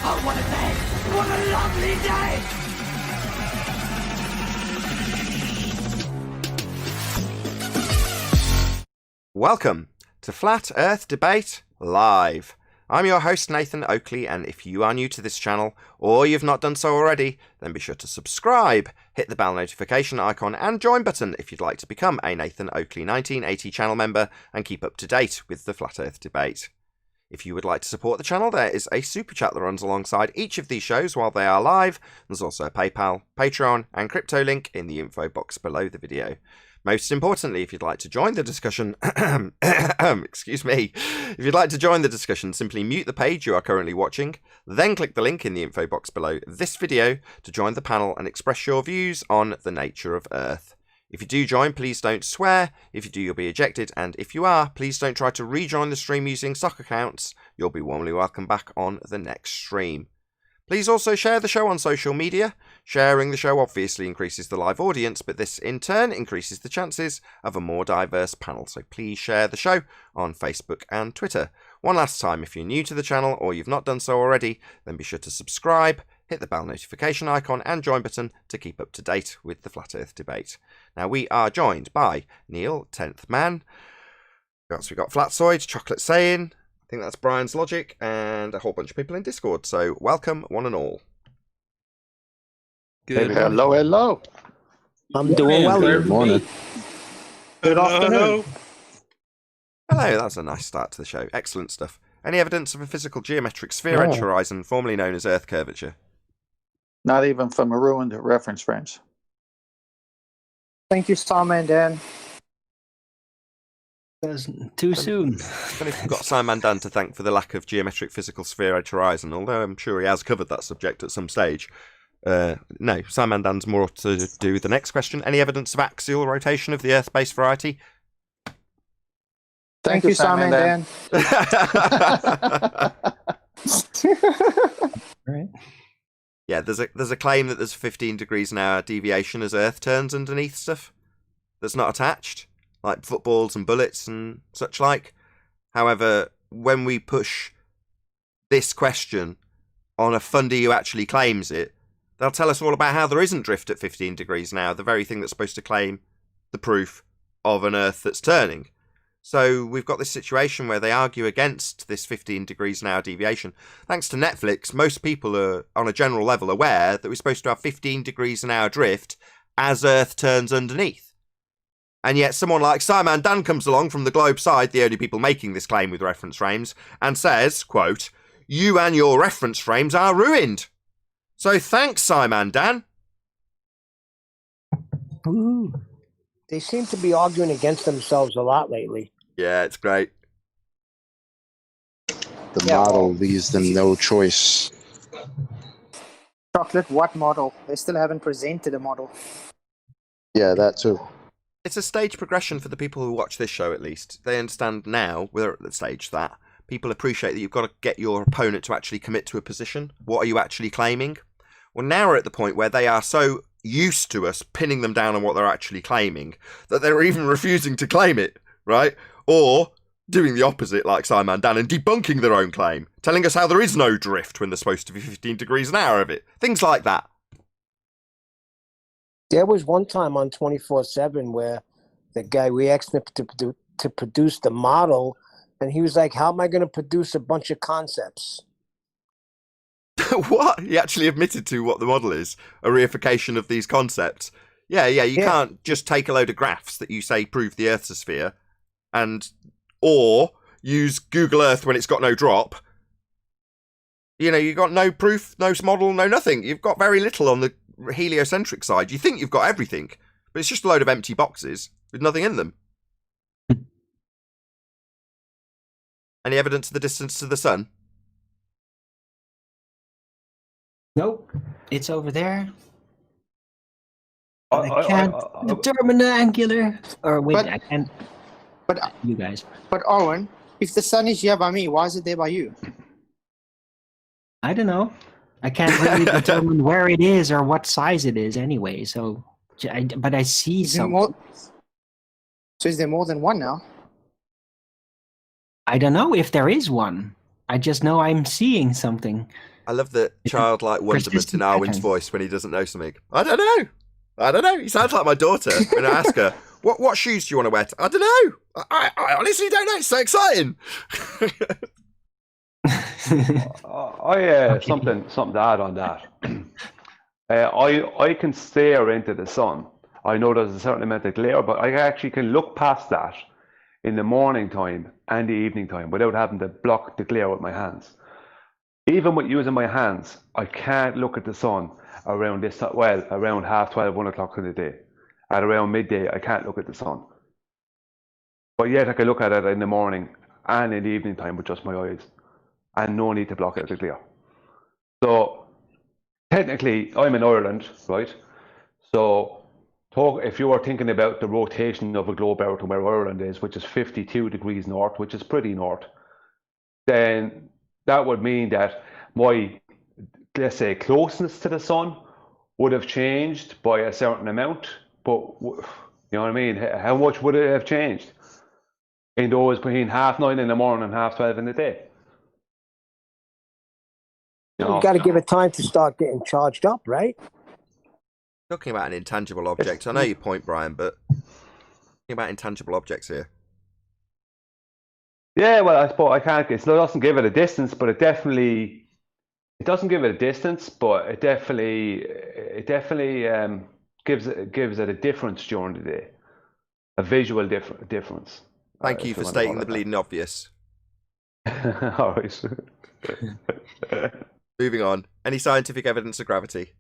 Oh, what a day! What a lovely day! Welcome to Flat Earth Debate Live. I'm your host Nathan Oakley, and if you are new to this channel, or you've not done so already, then be sure to subscribe, hit the bell notification icon and join button if you'd like to become a Nathan Oakley 1980 channel member and keep up to date with the Flat Earth Debate. If you would like to support the channel, there is a super chat that runs alongside each of these shows while they are live. There's also a PayPal, Patreon and crypto link in the info box below the video. Most importantly, if you'd like to join the discussion, excuse me, if you'd like to join the discussion, simply mute the page you are currently watching, then click the link in the info box below this video to join the panel and express your views on the nature of Earth. If you do join, please don't swear. If you do, you'll be ejected. And if you are, please don't try to rejoin the stream using stock accounts. You'll be warmly welcome back on the next stream. Please also share the show on social media. Sharing the show obviously increases the live audience, but this in turn increases the chances of a more diverse panel. So please share the show on Facebook and Twitter. One last time, if you're new to the channel or you've not done so already, then be sure to subscribe, hit the bell notification icon and join button to keep up to date with the Flat Earth Debate. Now we are joined by Neil, 10th Man. We've got Flatsoid, Chocolate Saying, I think that's Brian's Logic, and a whole bunch of people in Discord. So welcome, one and all. Good. Hello, hello. I'm doing well. Good morning. Good afternoon. Hello, that's a nice start to the show. Excellent stuff. Any evidence of a physical geometric sphere edge horizon, formerly known as Earth curvature? Not even from a ruined reference frames. Thank you, Simon and Dan. Too soon. And if we've got Simon Dan to thank for the lack of geometric physical sphere edge horizon, although I'm sure he has covered that subject at some stage. No, Simon Dan's more to do with the next question. Any evidence of axial rotation of the Earth-based variety? Thank you, Simon and Dan. Right. Yeah, there's a claim that there's 15 degrees an hour deviation as Earth turns underneath stuff that's not attached, like footballs and bullets and such like. However, when we push this question on a funder who actually claims it, they'll tell us all about how there isn't drift at 15 degrees an hour, the very thing that's supposed to claim the proof of an Earth that's turning. So we've got this situation where they argue against this 15 degrees an hour deviation. Thanks to Netflix, most people are, on a general level, aware that we're supposed to have 15 degrees an hour drift as Earth turns underneath. And yet someone like Simon Dan comes along from the globe side, the only people making this claim with reference frames, and says, quote, "You and your reference frames are ruined." So thanks, Simon Dan. Ooh. They seem to be arguing against themselves a lot lately. Yeah, it's great. The model leaves them no choice. Chocolate, what model? They still haven't presented a model. Yeah, that too. It's a stage progression for the people who watch this show, at least. They understand now, we're at the stage that people appreciate that you've got to get your opponent to actually commit to a position. What are you actually claiming? Well, now we're at the point where they are so used to us pinning them down on what they're actually claiming that they're even refusing to claim it, right? Or doing the opposite, like Simon Dan, and debunking their own claim, telling us how there is no drift when there's supposed to be 15 degrees an hour of it. Things like that. There was one time on 24/7 where the guy, we asked him to produce the model, and he was like, how am I going to produce a bunch of concepts? What? He actually admitted to what the model is, a reification of these concepts. Yeah, you can't just take a load of graphs that you say prove the Earth's a sphere, or use Google Earth when it's got no drop. You know, you've got no proof, no model, no nothing. You've got very little on the heliocentric side. You think you've got everything, but it's just a load of empty boxes with nothing in them. Any evidence of the distance to the sun? Nope. It's over there. I can't determine the angular. Or wait, But- I can't. But You guys. but Owen, if the sun is here by me, why is it there by you? I don't know. I can't really determine where it is or what size it is anyway. So, but I see Is there some. more? So is there more than one now? I don't know if there is one. I just know I'm seeing something. I love the childlike wonderment persistent in Arwen's pattern. voice when he doesn't know something. I don't know. He sounds like my daughter when I ask her, what shoes do you want to wear? I don't know. I honestly don't know. It's so exciting. Okay. Something to add on that. I can stare into the sun. I know there's a certain amount of glare, but I actually can look past that in the morning time and the evening time without having to block the glare with my hands. Even with using my hands, I can't look at the sun around around 12:30, 1 o'clock in the day. At around midday, I can't look at the sun. But yet I can look at it in the morning and in the evening time with just my eyes, and no need to block it with the glare. So technically, I'm in Ireland, right? So if you were thinking about the rotation of a globe out to where Ireland is, which is 52 degrees north, which is pretty north, then that would mean that my, let's say, closeness to the sun would have changed by a certain amount. But you know what I mean? How much would it have changed in those between 9:30 in the morning and 12:30 in the day? You got to give it time to start getting charged up, right? Talking about an intangible object. I know your point, Brian, but talking about intangible objects here. Yeah, well, I suppose I can't. It doesn't give it a distance, but it doesn't give it a distance, but it definitely gives it a difference during the day, a visual difference. Thank you for stating the bleeding obvious. All right. Moving on. Any scientific evidence of gravity?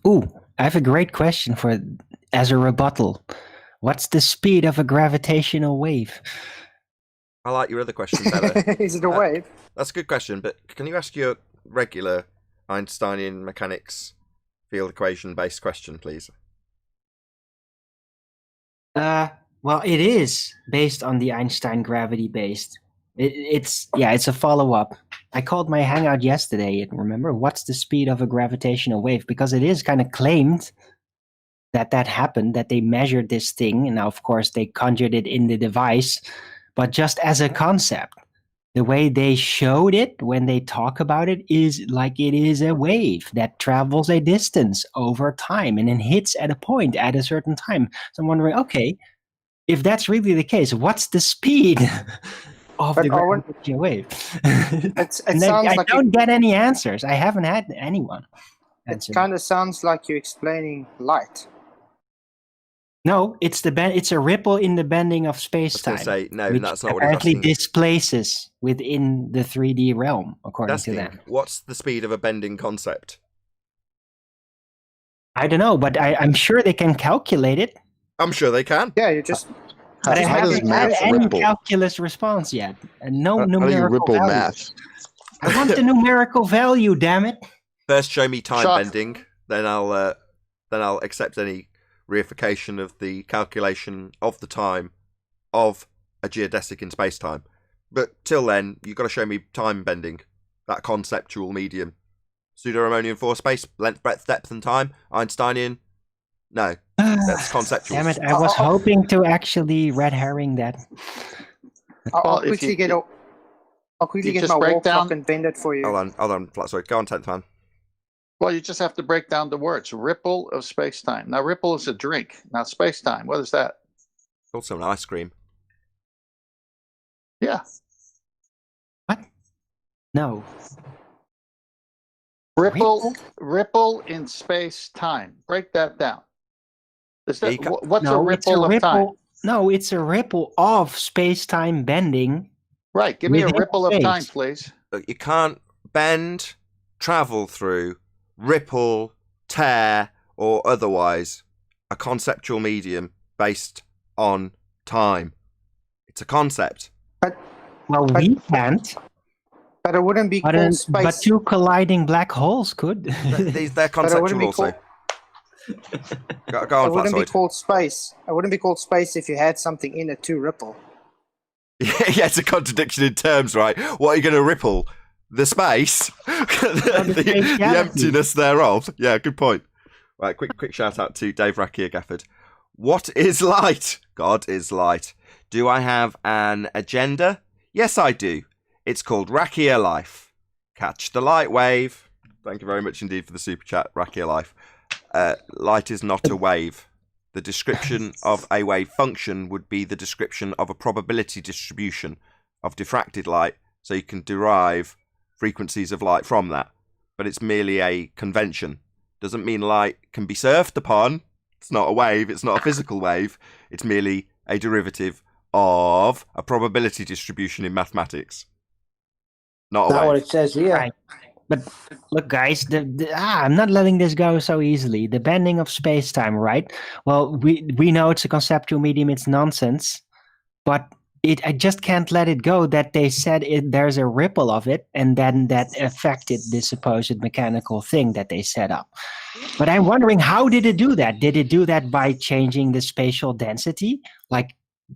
Ooh, I have a great question as a rebuttal. What's the speed of a gravitational wave? I like your other question better. Is it a wave? That's a good question, but can you ask your regular Einsteinian mechanics field equation based question, please? Well, it is based on the Einstein gravity based. It's a follow-up. I called my hangout yesterday and remember, what's the speed of a gravitational wave? Because it is kind of claimed that happened, that they measured this thing, and now of course they conjured it in the device, but just as a concept, the way they showed it when they talk about it is like it is a wave that travels a distance over time and then hits at a point at a certain time. So I'm wondering, okay, if that's really the case, what's the speed of the gravitational wave? I don't get any answers. I haven't had anyone answer. It kind of sounds like you're explaining light. No, it's a ripple in the bending of space-time. Say, no, which that's not what apparently he's asking. displaces within the 3D realm, according to them. What's the speed of a bending concept? I don't know, but I'm sure they can calculate it. I'm sure they can. Yeah, you just. But I How does haven't had math any ripple? calculus response yet, and no How do you numerical ripple value. math? I want the numerical value, damn it! First, show me time Shock. bending, then I'll accept any reification of the calculation of the time of a geodesic in space-time. But till then, you've got to show me time bending, that conceptual medium. Pseudo-Riemannian force space, length, breadth, depth, and time. Einsteinian, no, that's conceptual. Damn it! I was hoping to actually red herring that. I'll if quickly you- get I'll quickly you get just my break wall clock down- and bend it for you. Hold on, sorry, go on, 10th man. Well, you just have to break down the words. Ripple of space-time. Now, ripple is a drink. Now, space-time, what is that? It's also an ice cream. Yeah. No. Ripple in space-time. Break that down. Is that, what's a No, it's ripple of time? No, it's a ripple of space-time bending. Right. Give me a within ripple of space. time, please. Look, you can't bend, travel through, ripple, tear, or otherwise a conceptual medium based on time. It's a concept. Well, we can't. But it wouldn't be called space. But two colliding black holes could. They're But it wouldn't conceptual be also. Go It on, wouldn't be Flatsoid. called space. It wouldn't be called space if you had something in it to ripple. Yeah, it's a contradiction in terms, right? What are you going to ripple? The space? the emptiness thereof? Yeah, good point. Right, quick shout out to Dave Rakia Gafford. What is light? God is light. Do I have an agenda? Yes, I do. It's called Rakia Life. Catch the light wave. Thank you very much indeed for the super chat, Rakia Life. Light is not a wave. The description of a wave function would be the description of a probability distribution of diffracted light, so you can derive frequencies of light from that. But it's merely a convention. Doesn't mean light can be surfed upon. It's not a wave. It's not a physical wave. It's merely a derivative of a probability distribution in mathematics. Not a Not wave. what it says here. Right. But look, guys, I'm not letting this go so easily. The bending of space-time, right? Well, we know it's a conceptual medium. It's nonsense. But I just can't let it go that they said there's a ripple of it, and then that affected the supposed mechanical thing that they set up. But I'm wondering, how did it do that? Did it do that by changing the spatial density, like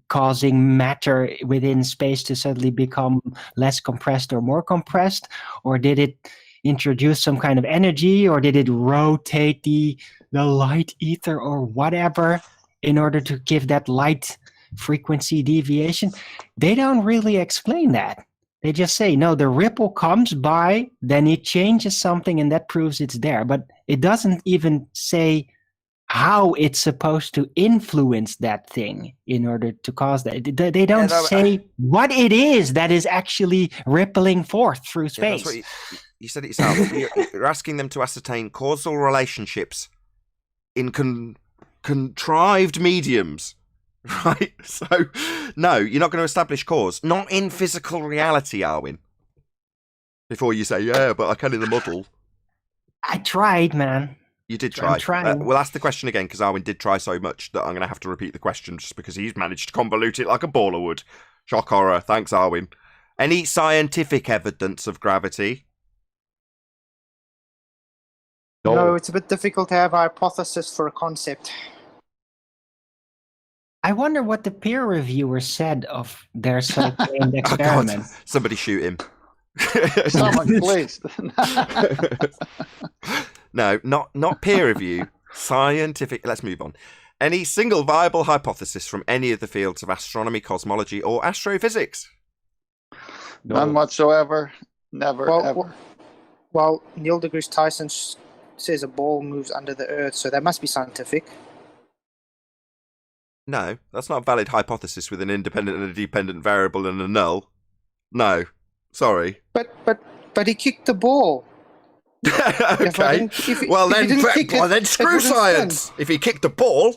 causing matter within space to suddenly become less compressed or more compressed? Or did it introduce some kind of energy, or did it rotate the light ether or whatever in order to give that light frequency deviation? They don't really explain that. They just say, no, the ripple comes by, then it changes something, and that proves it's there. But it doesn't even say how it's supposed to influence that thing in order to cause that. They don't say what it is that is actually rippling forth through space. That's what you said it yourself. You're asking them to ascertain causal relationships in contrived mediums. Right, so no, you're not going to establish cause, not in physical reality, Arwin. Before you say, yeah, but I can in the model. I tried, man. You did try. I'm trying. We'll ask the question again, because Arwin did try so much that I'm going to have to repeat the question just because he's managed to convolute it like a baller would. Shock horror. Thanks, Arwin. Any scientific evidence of gravity? No, it's a bit difficult to have a hypothesis for a concept. I wonder what the peer reviewer said of their self-claimed experiment. Oh, somebody shoot him. Someone, please. No, not peer review. Scientific. Let's move on. Any single viable hypothesis from any of the fields of astronomy, cosmology, or astrophysics? No. None whatsoever. Never, ever. Well, Neil deGrasse Tyson says a ball moves under the Earth, so that must be scientific. No, that's not a valid hypothesis with an independent and a dependent variable and a null. No, sorry. But he kicked the ball. Okay. Well then screw science. If he kicked the ball.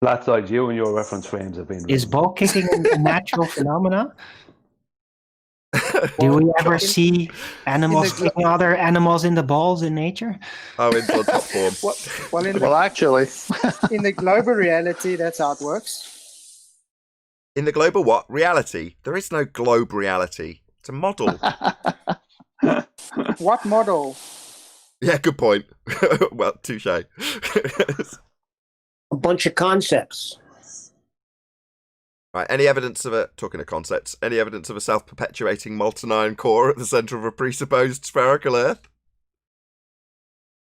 Flat side, you and your reference frames have been. Is ball kicking a natural phenomena? Do we ever see animals kicking other animals in the balls in nature? Oh, in blood top form. Well, actually, in the global reality, that's how it works. In the global what? Reality? There is no globe reality. It's a model. What model? Yeah, good point. Well, touche. A bunch of concepts. Right, any evidence of talking of concepts, any evidence of a self-perpetuating molten iron core at the centre of a presupposed spherical Earth?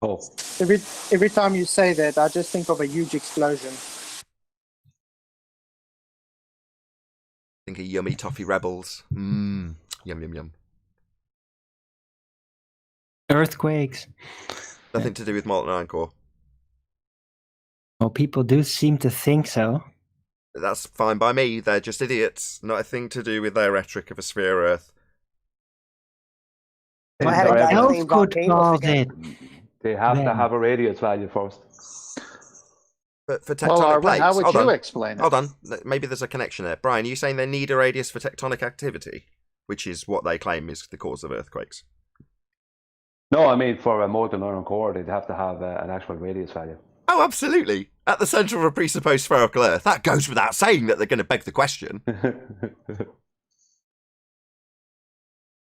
Oh. Every time you say that, I just think of a huge explosion. Think of yummy toffee rebels. Yum, yum, yum. Earthquakes. Nothing to do with molten iron core. Well, people do seem to think so. That's fine by me. They're just idiots. Not a thing to do with their rhetoric of a sphere Earth. I had a guy Elf saying could volcanoes cause again. it. They have to have a radius value first. But for tectonic well, Arvin, plates, how would hold you on. explain it? Hold on. Maybe there's a connection there. Brian, are you saying they need a radius for tectonic activity, which is what they claim is the cause of earthquakes? No, I mean for a molten iron core, they'd have to have an actual radius value. Oh, absolutely. At the centre of a presupposed spherical Earth. That goes without saying that they're going to beg the question.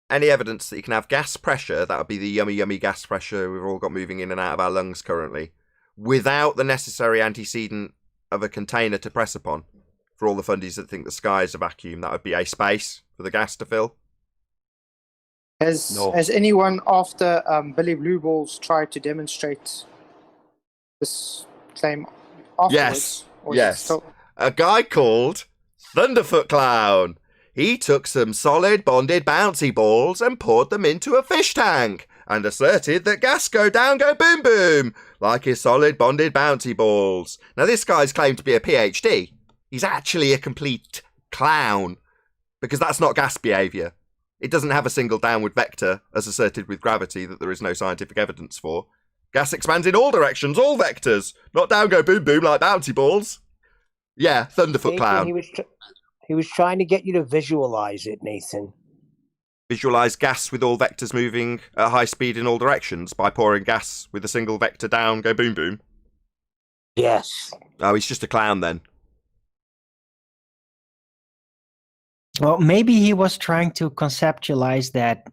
Any evidence that you can have gas pressure, that would be the yummy, yummy gas pressure we've all got moving in and out of our lungs currently, without the necessary antecedent of a container to press upon? For all the fundies that think the sky is a vacuum, that would be a space for the gas to fill. Has anyone after Billy Blue Balls tried to demonstrate this claim afterwards? Yes, yes. A guy called Thunderfoot Clown. He took some solid bonded bouncy balls and poured them into a fish tank and asserted that gas go down, go boom boom, like his solid bonded bouncy balls. Now this guy's claimed to be a PhD. He's actually a complete clown, because that's not gas behaviour. It doesn't have a single downward vector, as asserted with gravity, that there is no scientific evidence for. Gas expands in all directions, all vectors, not down, go boom boom like bouncy balls. Yeah, Thunderfoot Nathan, clown. He was trying to get you to visualize it, Nathan. Visualize gas with all vectors moving at high speed in all directions by pouring gas with a single vector down, go boom boom. Yes. Oh, he's just a clown then. Well, maybe he was trying to conceptualize that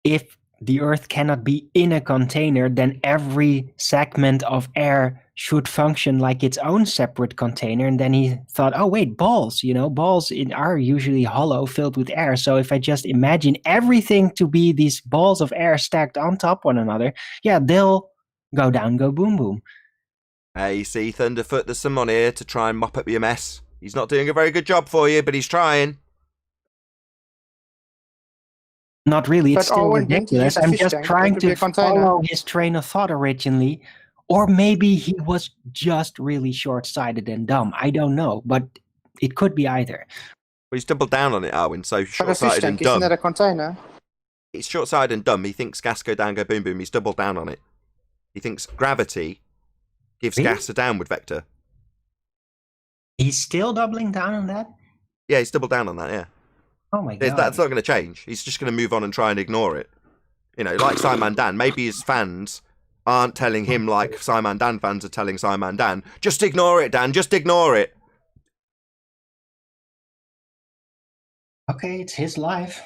if the Earth cannot be in a container, then every segment of air should function like its own separate container. And then he thought, oh, wait, balls, balls are usually hollow, filled with air. So if I just imagine everything to be these balls of air stacked on top one another, yeah, they'll go down, go boom, boom. Hey, see, Thunderfoot, there's someone here to try and mop up your mess. He's not doing a very good job for you, but he's trying. Not really, it's But still Owen didn't ridiculous. use a I'm fish just tank, trying it could be to a container. follow his train of thought originally. Or maybe he was just really short-sighted and dumb. I don't know, but it could be either. Well, he's doubled down on it, Arwin, so But a fish short-sighted and tank, isn't dumb. that a container? He's short-sighted and dumb. He thinks gas go down, go boom boom. He's doubled down on it. He thinks gravity gives Really? gas a downward vector. He's still doubling down on that? Yeah, he's doubled down on that, yeah. Oh my god. That's not going to change. He's just going to move on and try and ignore it. Like Simon Dan. Maybe his fans aren't telling him like Simon Dan fans are telling Simon Dan. Just ignore it, Dan. Just ignore it. Okay, it's his life.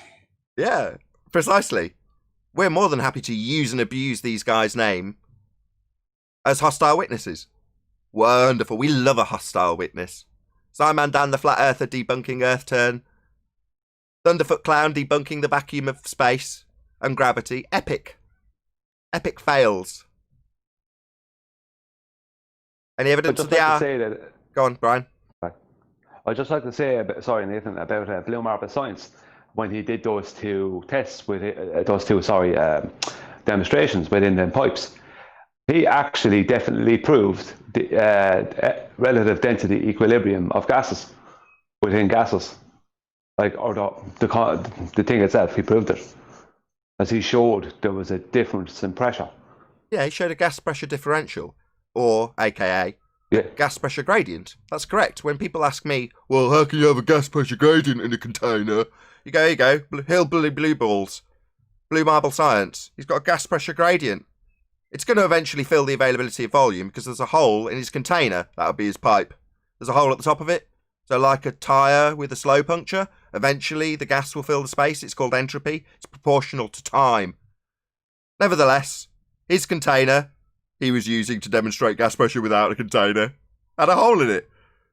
Yeah, precisely. We're more than happy to use and abuse these guys' name as hostile witnesses. Wonderful. We love a hostile witness. Simon Dan, the flat earther, debunking Earth turn. Thunderfoot Clown debunking the vacuum of space and gravity. Epic. Epic fails. Any evidence of the I'd say that. Go on, Brian. I'd just like to say, sorry, Nathan, about Blue Marble Science when he did those two tests with demonstrations within the pipes. He actually definitely proved the relative density equilibrium of gases within gases. Or the thing itself, he proved it. As he showed there was a difference in pressure. Yeah, he showed a gas pressure differential, or AKA, gas pressure gradient. That's correct. When people ask me, well, how can you have a gas pressure gradient in a container? Here you go, hillbilly blue balls. Blue Marble Science. He's got a gas pressure gradient. It's going to eventually fill the availability of volume because there's a hole in his container. That'll be his pipe. There's a hole at the top of it. So like a tyre with a slow puncture, eventually the gas will fill the space. It's called entropy. It's proportional to time. Nevertheless, his container he was using to demonstrate gas pressure without a container had a hole in it.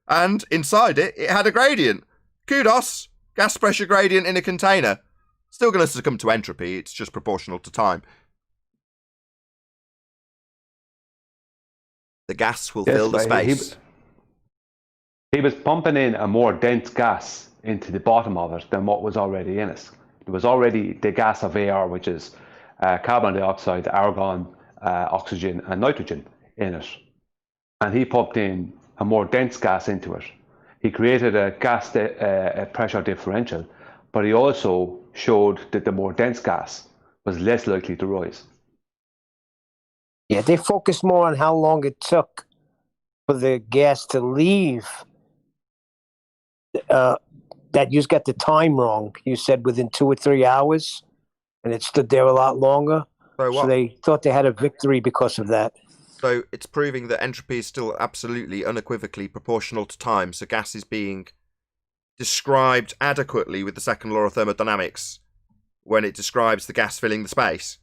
And inside it, it had a gradient. Kudos! Gas pressure gradient in a container. Still going to succumb to entropy. It's just proportional to time. The gas will fill the space. He was pumping in a more dense gas into the bottom of it than what was already in it. There was already the gas of air, which is carbon dioxide, argon, oxygen, and nitrogen in it. And he pumped in a more dense gas into it. He created a gas a pressure differential, but he also showed that the more dense gas was less likely to rise. Yeah, they focused more on how long it took for the gas to leave. That you got the time wrong. You said within 2 or 3 hours, and it stood there a lot longer. So they thought they had a victory because of that. So it's proving that entropy is still absolutely, unequivocally proportional to time. So gas is being described adequately with the second law of thermodynamics when it describes the gas filling the space.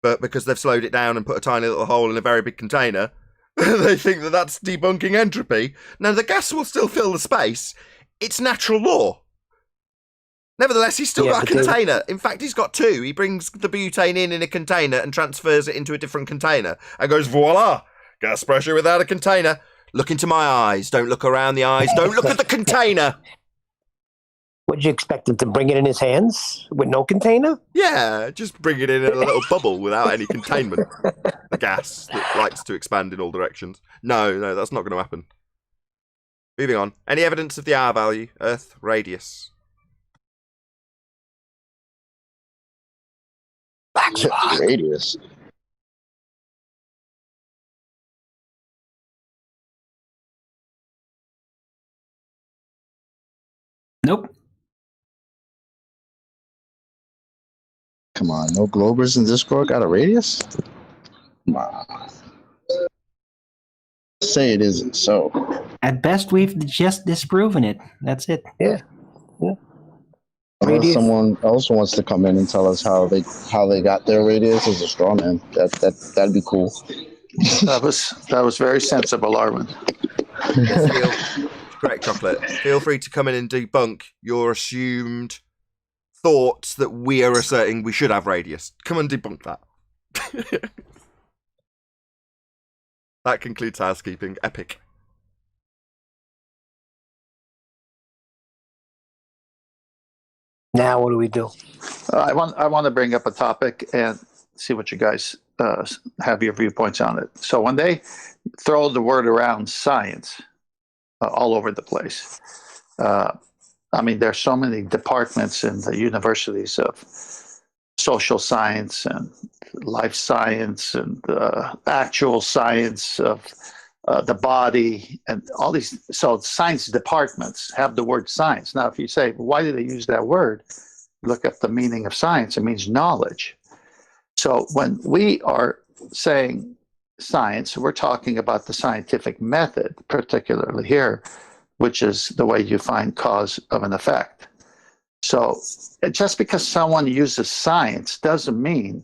But because they've slowed it down and put a tiny little hole in a very big container, they think that that's debunking entropy. Now, the gas will still fill the space. It's natural law. Nevertheless, he's still got a container. In fact, he's got two. He brings the butane in a container and transfers it into a different container and goes, voila, gas pressure without a container. Look into my eyes. Don't look around the eyes. Don't look at the container. Would you expect him to bring it in his hands with no container? Yeah, just bring it in a little bubble without any containment. The gas that likes to expand in all directions. No, that's not going to happen. Moving on. Any evidence of the R value, Earth radius? Radius. Nope. Come on, no Globers in Discord got a radius? Come on. Say it isn't so. At best, we've just disproven it. That's it. Yeah. Unless Radius. someone else wants to come in and tell us how they got their radius as a straw man. That'd be cool. That was very sensible, Arwen. Yes, correct, Chocolate. Feel free to come in and debunk your assumed thoughts that we are asserting we should have radius. Come and debunk that. That concludes housekeeping. Epic. Now what do we do? I want to bring up a topic and see what you guys have your viewpoints on it. So when they throw the word around science all over the place, I mean, there's so many departments in the universities of social science and life science and actual science of the body and all these. So science departments have the word science. Now, if you say, why did they use that word? Look up the meaning of science. It means knowledge. So when we are saying science, we're talking about the scientific method, particularly here, which is the way you find cause of an effect. So just because someone uses science doesn't mean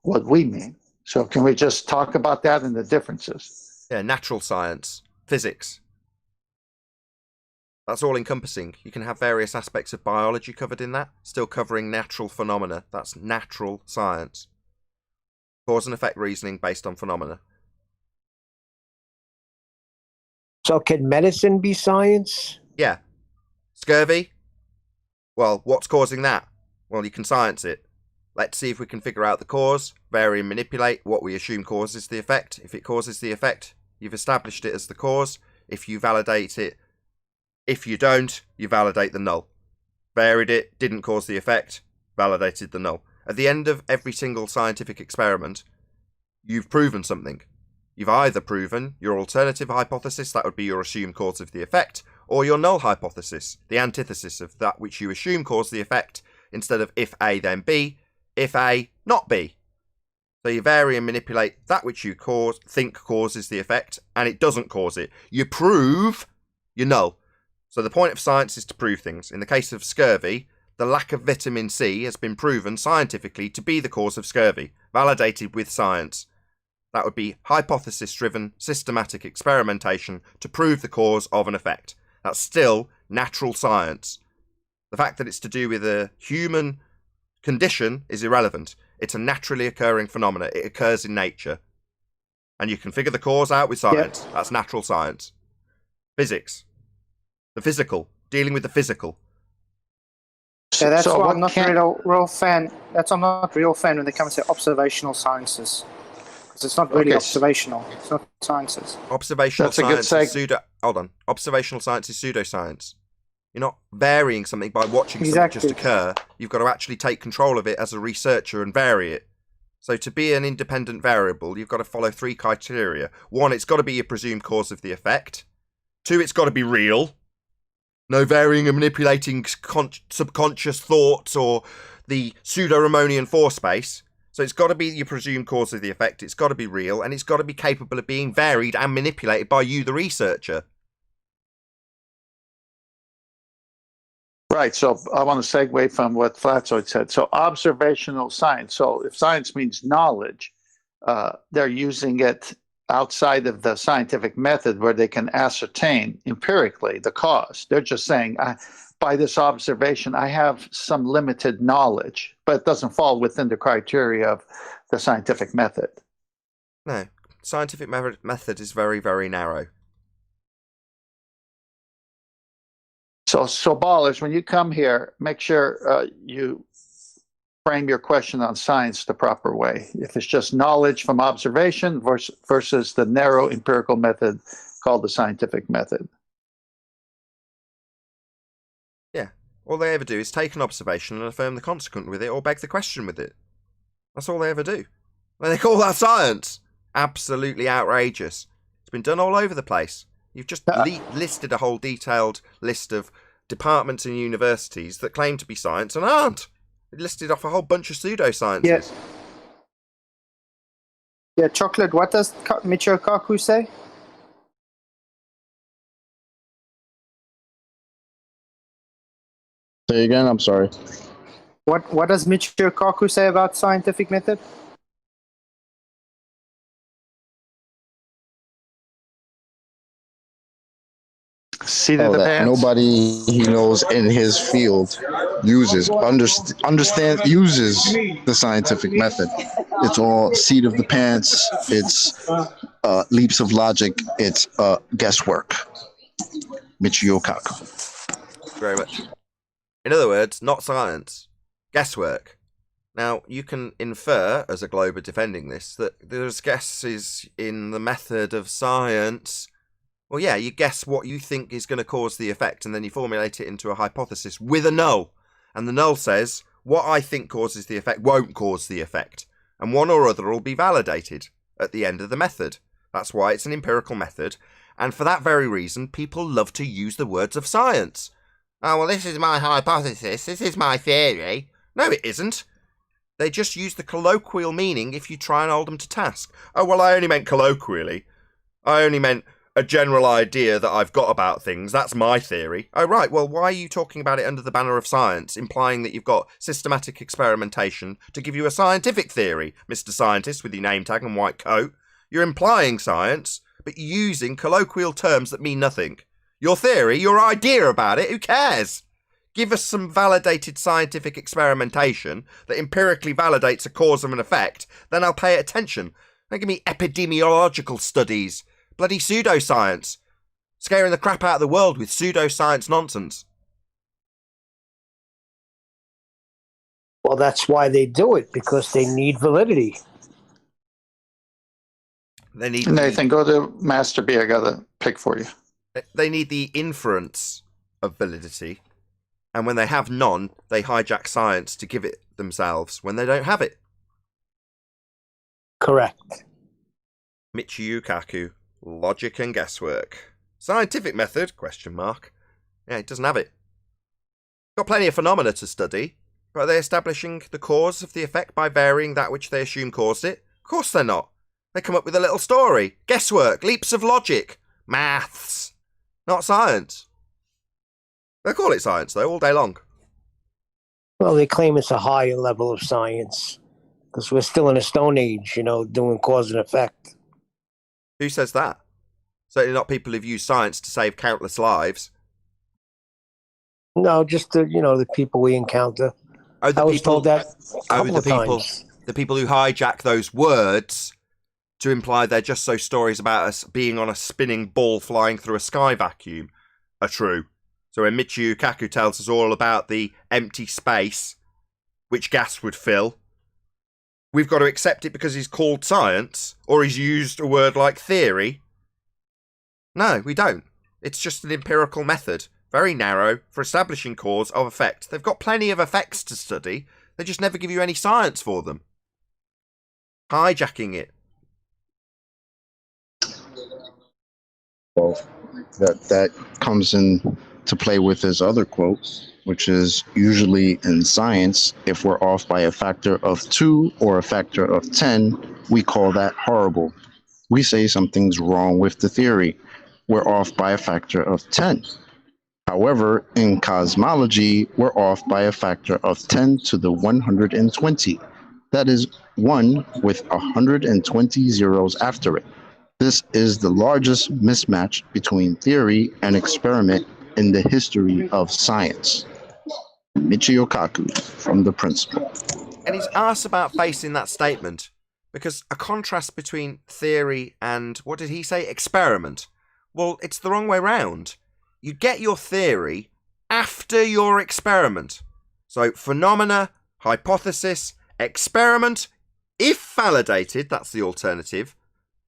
what we mean. So can we just talk about that and the differences? Yeah, natural science, physics. That's all encompassing. You can have various aspects of biology covered in that, still covering natural phenomena. That's natural science. Cause and effect reasoning based on phenomena. So can medicine be science? Yeah. Scurvy? Well, what's causing that? Well, you can science it. Let's see if we can figure out the cause, vary and manipulate what we assume causes the effect. If it causes the effect, you've established it as the cause. If you validate it, if you don't, you validate the null. Varied it, didn't cause the effect, validated the null. At the end of every single scientific experiment, you've proven something. You've either proven your alternative hypothesis, that would be your assumed cause of the effect, or your null hypothesis, the antithesis of that which you assume caused the effect, instead of if A then B, if A, not B. So you vary and manipulate that which you think causes the effect, and it doesn't cause it. You prove your null. So the point of science is to prove things. In the case of scurvy, the lack of vitamin C has been proven scientifically to be the cause of scurvy, validated with science. That would be hypothesis-driven, systematic experimentation to prove the cause of an effect. That's still natural science. The fact that it's to do with a human condition is irrelevant. It's a naturally occurring phenomena. It occurs in nature. And you can figure the cause out with science. Yep. That's natural science. Physics. The physical. Dealing with the physical. Yeah, that's why I'm not real fan. I'm not a real fan when they come to observational sciences. Because it's not really observational. It's not sciences. Observational science is Observational science is pseudoscience. You're not varying something by watching something just occur. You've got to actually take control of it as a researcher and vary it. So to be an independent variable, you've got to follow 3 criteria. 1, it's got to be your presumed cause of the effect. 2, it's got to be real. No varying and manipulating subconscious thoughts or the pseudo-Ramonian force space. So it's got to be your presumed cause of the effect. It's got to be real, and it's got to be capable of being varied and manipulated by you, the researcher. Right. So I want to segue from what Flatzoid said. So observational science. So if science means knowledge, they're using it outside of the scientific method where they can ascertain empirically the cause. They're just saying, by this observation, I have some limited knowledge, but it doesn't fall within the criteria of the scientific method. No, scientific method is very, very narrow. So ballers, when you come here, make sure you frame your question on science the proper way. If it's just knowledge from observation versus the narrow empirical method called the scientific method. Yeah. All they ever do is take an observation and affirm the consequent with it or beg the question with it. That's all they ever do. And they call that science. Absolutely outrageous. It's been done all over the place. You've just listed a whole detailed list of departments and universities that claim to be science and aren't. It listed off a whole bunch of pseudosciences. Yeah. Yeah, Chocolate, what does Michio Kaku say? Say again, I'm sorry. What does Michio Kaku say about scientific method? Seat of the pants. Nobody he knows in his field uses the scientific method. It's all seat of the pants. It's leaps of logic. It's guesswork. Michio Kaku. Very much. In other words, not science. Guesswork. Now, you can infer, as a Glober defending this, that there's guesses in the method of science. Well, yeah, you guess what you think is going to cause the effect, and then you formulate it into a hypothesis with a null. And the null says, what I think causes the effect won't cause the effect. And one or other will be validated at the end of the method. That's why it's an empirical method. And for that very reason, people love to use the words of science. Oh, well, this is my hypothesis. This is my theory. No, it isn't. They just use the colloquial meaning if you try and hold them to task. Oh, well, I only meant colloquially. I only meant a general idea that I've got about things. That's my theory. Oh, right. Well, why are you talking about it under the banner of science, implying that you've got systematic experimentation to give you a scientific theory, Mr. Scientist with your name tag and white coat? You're implying science, but using colloquial terms that mean nothing. Your theory, your idea about it, who cares? Give us some validated scientific experimentation that empirically validates a cause and an effect, then I'll pay attention. Don't give me epidemiological studies. Bloody pseudoscience. Scaring the crap out of the world with pseudoscience nonsense. Well, that's why they do it, because they need validity. They need Nathan, go to Master B. I got a pick for you. They need the inference of validity. And when they have none, they hijack science to give it themselves when they don't have it. Correct. Michio Kaku. Logic and guesswork. Scientific method? ? Yeah, it doesn't have it. Got plenty of phenomena to study, but are they establishing the cause of the effect by varying that which they assume caused it? Of course they're not. They come up with a little story. Guesswork, leaps of logic, maths. Not science. They call it science, though, all day long. Well, they claim it's a higher level of science, because we're still in a Stone Age, doing cause and effect. Who says that? Certainly not people who've used science to save countless lives. No, just the people we encounter. Oh, I was told that a couple of times. The people who hijack those words to imply they're just so stories about us being on a spinning ball flying through a sky vacuum are true. So when Michio Kaku tells us all about the empty space which gas would fill, we've got to accept it because he's called science, or he's used a word like theory. No, we don't. It's just an empirical method, very narrow, for establishing cause of effect. They've got plenty of effects to study, they just never give you any science for them. Hijacking it. Well, that comes in to play with his other quote, which is usually in science, if we're off by a factor of 2 or a factor of 10, we call that horrible. We say something's wrong with the theory. We're off by a factor of 10. However, in cosmology, we're off by a factor of 10 to the 120. That is 1 with 120 zeros after it. This is the largest mismatch between theory and experiment in the history of science. Michio Kaku from The Principle. And he's asked about facing that statement, because a contrast between theory and, what did he say, experiment. Well, it's the wrong way round. You get your theory after your experiment. So phenomena, hypothesis, experiment. If validated, that's the alternative,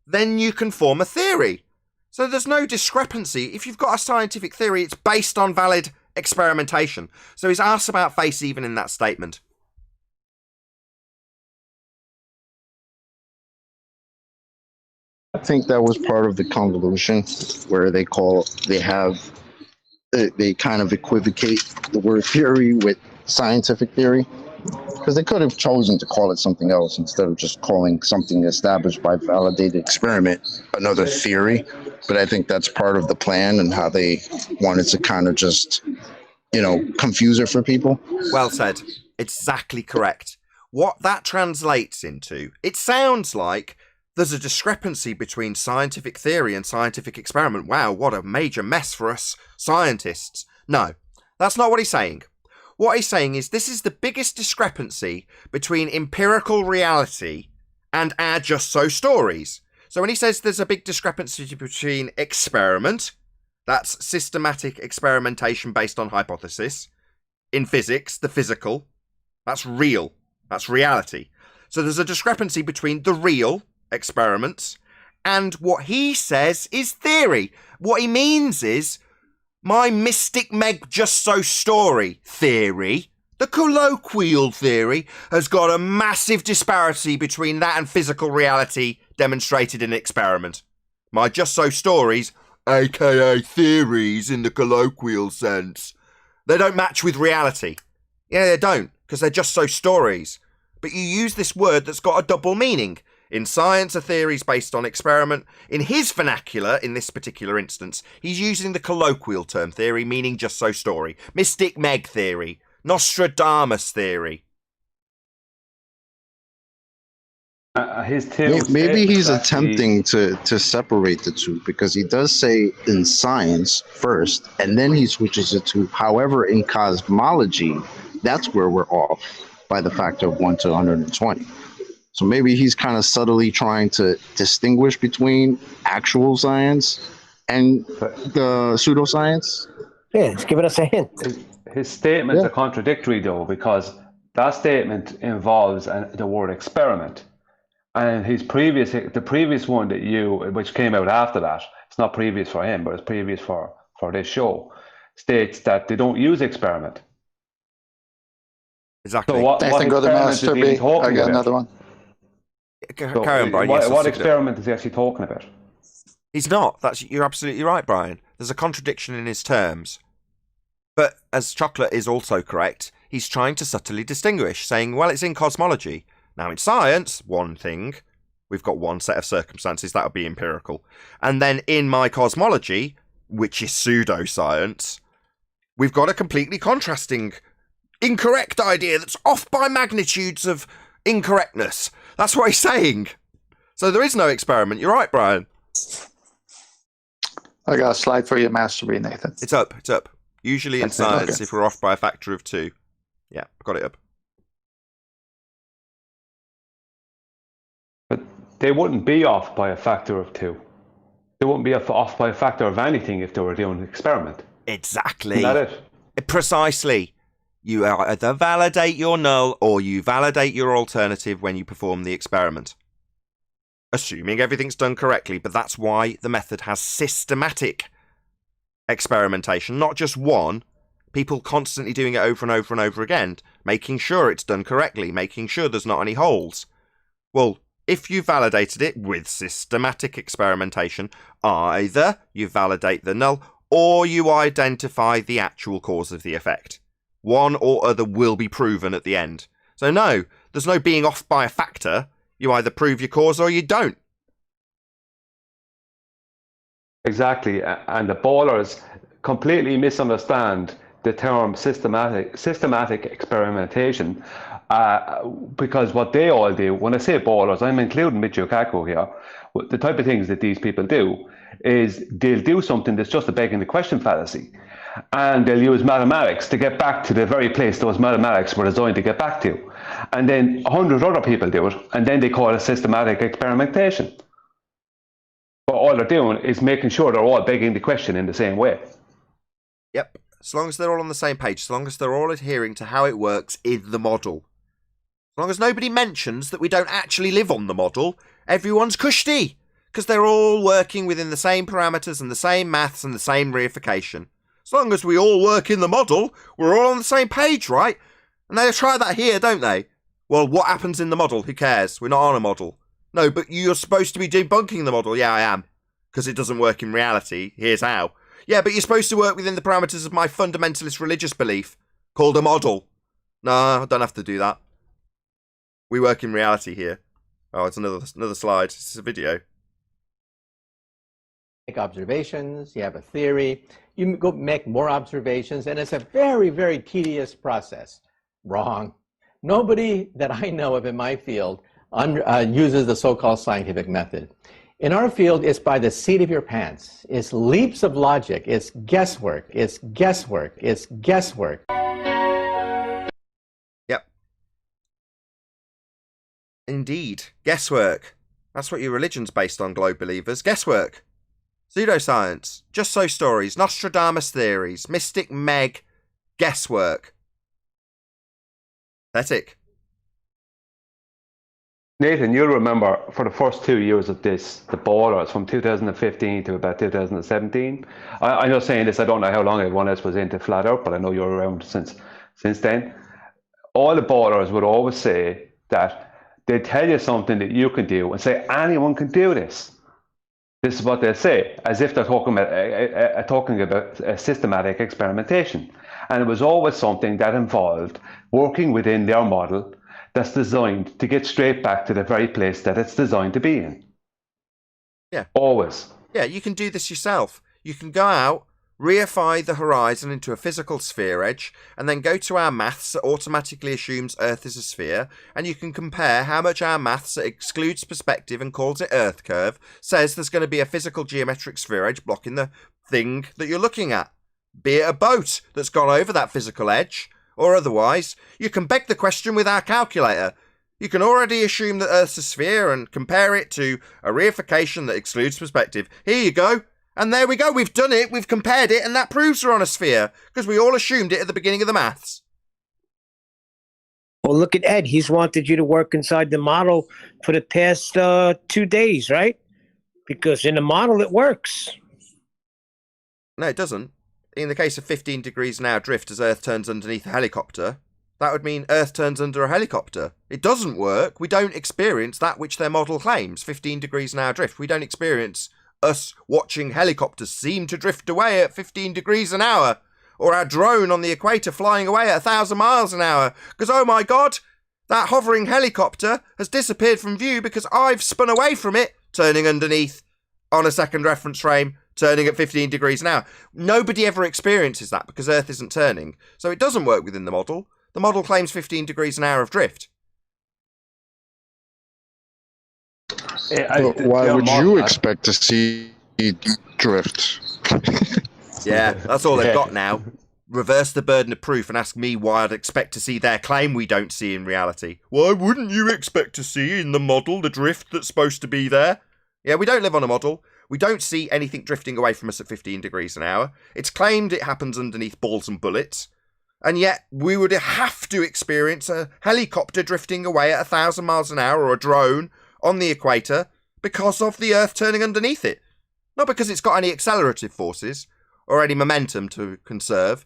then you can form a theory. So there's no discrepancy. If you've got a scientific theory, it's based on valid experimentation. So he's asked about face even in that statement. I think that was part of the convolution where they kind of equivocate the word theory with scientific theory, because they could have chosen to call it something else instead of just calling something established by validated experiment another theory. But I think that's part of the plan and how they wanted to kind of just, confuse it for people. Well said. Exactly correct. What that translates into, it sounds like there's a discrepancy between scientific theory and scientific experiment. Wow, what a major mess for us scientists. No, that's not what he's saying. What he's saying is this is the biggest discrepancy between empirical reality and our just so stories. So when he says there's a big discrepancy between experiment, that's systematic experimentation based on hypothesis. In physics, the physical, that's real. That's reality. So there's a discrepancy between the real experiments and what he says is theory. What he means is my Mystic Meg just so story theory, the colloquial theory, has got a massive disparity between that and physical reality demonstrated in an experiment. My just so stories, aka theories in the colloquial sense, they don't match with reality. Yeah, they don't, because they're just so stories. But you use this word that's got a double meaning. In science, a theory is based on experiment. In his vernacular, in this particular instance, he's using the colloquial term theory, meaning just so story. Mystic Meg theory. Nostradamus theory. Maybe he's attempting to separate the two, because he does say in science first, and then he switches it to, however, in cosmology, that's where we're off by the factor of 1 to 120. So maybe he's kind of subtly trying to distinguish between actual science and the pseudoscience. Yeah, he's giving us a hint. His statements are contradictory, though, because that statement involves the word experiment. And the previous one which came out after that, it's not previous for him, but it's previous for this show, states that they don't use experiment. Exactly. So what experiment is he talking I got about? another one. Carry on, Brian. What experiment is he actually talking about? He's not. You're absolutely right, Brian. There's a contradiction in his terms. But as Chocolate is also correct, he's trying to subtly distinguish, saying, well, it's in cosmology. Now, in science, one thing, we've got one set of circumstances, that would be empirical. And then in my cosmology, which is pseudoscience, we've got a completely contrasting, incorrect idea that's off by magnitudes of incorrectness. That's what he's saying. So there is no experiment. You're right, Brian. I got a slide for you, Master B, Nathan. It's up. Usually in science, if we're off by a factor of 2. Yeah, I got it up. But they wouldn't be off by a factor of 2. They wouldn't be off by a factor of anything if they were doing an experiment. Exactly. Isn't that it? Precisely. You either validate your null or you validate your alternative when you perform the experiment. Assuming everything's done correctly, but that's why the method has systematic experimentation, not just one. People constantly doing it over and over and over again, making sure it's done correctly, making sure there's not any holes. Well, if you validated it with systematic experimentation, either you validate the null or you identify the actual cause of the effect. One or other will be proven at the end. So no, there's no being off by a factor. You either prove your cause or you don't. Exactly, and the ballers completely misunderstand the term systematic experimentation, because what they all do, when I say ballers, I'm including Michio Kaku here, the type of things that these people do is they'll do something that's just a begging the question fallacy. And they'll use mathematics to get back to the very place those mathematics were designed to get back to. And then 100 other people do it, and then they call it systematic experimentation. But all they're doing is making sure they're all begging the question in the same way. Yep. as long as they're all on the same page, as long as they're all adhering to how it works in the model. As long as nobody mentions that we don't actually live on the model, everyone's cushy, because they're all working within the same parameters and the same maths and the same reification. As long as we all work in the model, we're all on the same page, right? And they try that here, don't they? Well, what happens in the model? Who cares? We're not on a model. No, but you're supposed to be debunking the model. Yeah, I am. Because it doesn't work in reality. Here's how. Yeah, but you're supposed to work within the parameters of my fundamentalist religious belief, called a model. No, I don't have to do that. We work in reality here. Oh, it's another slide. It's a video. Make observations, you have a theory, you go make more observations, and it's a very, very tedious process. Wrong. Nobody that I know of in my field uses the so-called scientific method. In our field, it's by the seat of your pants. It's leaps of logic. It's guesswork. It's guesswork. It's guesswork. Yep. Indeed. Guesswork. That's what your religion's based on, globe believers. Guesswork. Pseudoscience. Just so stories. Nostradamus theories. Mystic Meg. Guesswork. Pathetic. Nathan, you'll remember for the first 2 years of this, the borders from 2015 to about 2017. I know saying this, I don't know how long everyone else was into flat out, but I know you're around since then. All the borders would always say that they tell you something that you can do and say anyone can do this. This is what they say, as if they're talking about a systematic experimentation. And it was always something that involved working within their model that's designed to get straight back to the very place that it's designed to be in. Yeah. Always. Yeah, you can do this yourself. You can go out, reify the horizon into a physical sphere edge, and then go to our maths that automatically assumes Earth is a sphere, and you can compare how much our maths that excludes perspective and calls it Earth curve says there's going to be a physical geometric sphere edge blocking the thing that you're looking at. Be it a boat that's gone over that physical edge, or otherwise, you can beg the question with our calculator. You can already assume that Earth's a sphere and compare it to a reification that excludes perspective. Here you go. And there we go. We've done it. We've compared it, and that proves we're on a sphere, because we all assumed it at the beginning of the maths. Well, look at Ed. He's wanted you to work inside the model for the past 2 days, right? Because in the model, it works. No, it doesn't. In the case of 15 degrees an hour drift as Earth turns underneath a helicopter, that would mean Earth turns under a helicopter. It doesn't work. We don't experience that which their model claims, 15 degrees an hour drift. We don't experience us watching helicopters seem to drift away at 15 degrees an hour, or our drone on the equator flying away at 1,000 miles an hour, because, oh my God, that hovering helicopter has disappeared from view because I've spun away from it, turning underneath on a second reference frame, turning at 15 degrees an hour. Nobody ever experiences that because Earth isn't turning. So it doesn't work within the model. The model claims 15 degrees an hour of drift. Why would you expect to see drift? Yeah, that's all they've got now. Reverse the burden of proof and ask me why I'd expect to see their claim we don't see in reality. Why wouldn't you expect to see in the model the drift that's supposed to be there? Yeah, we don't live on a model. We don't see anything drifting away from us at 15 degrees an hour. It's claimed it happens underneath balls and bullets. And yet we would have to experience a helicopter drifting away at 1,000 miles an hour, or a drone on the equator, because of the Earth turning underneath it. Not because it's got any accelerative forces or any momentum to conserve,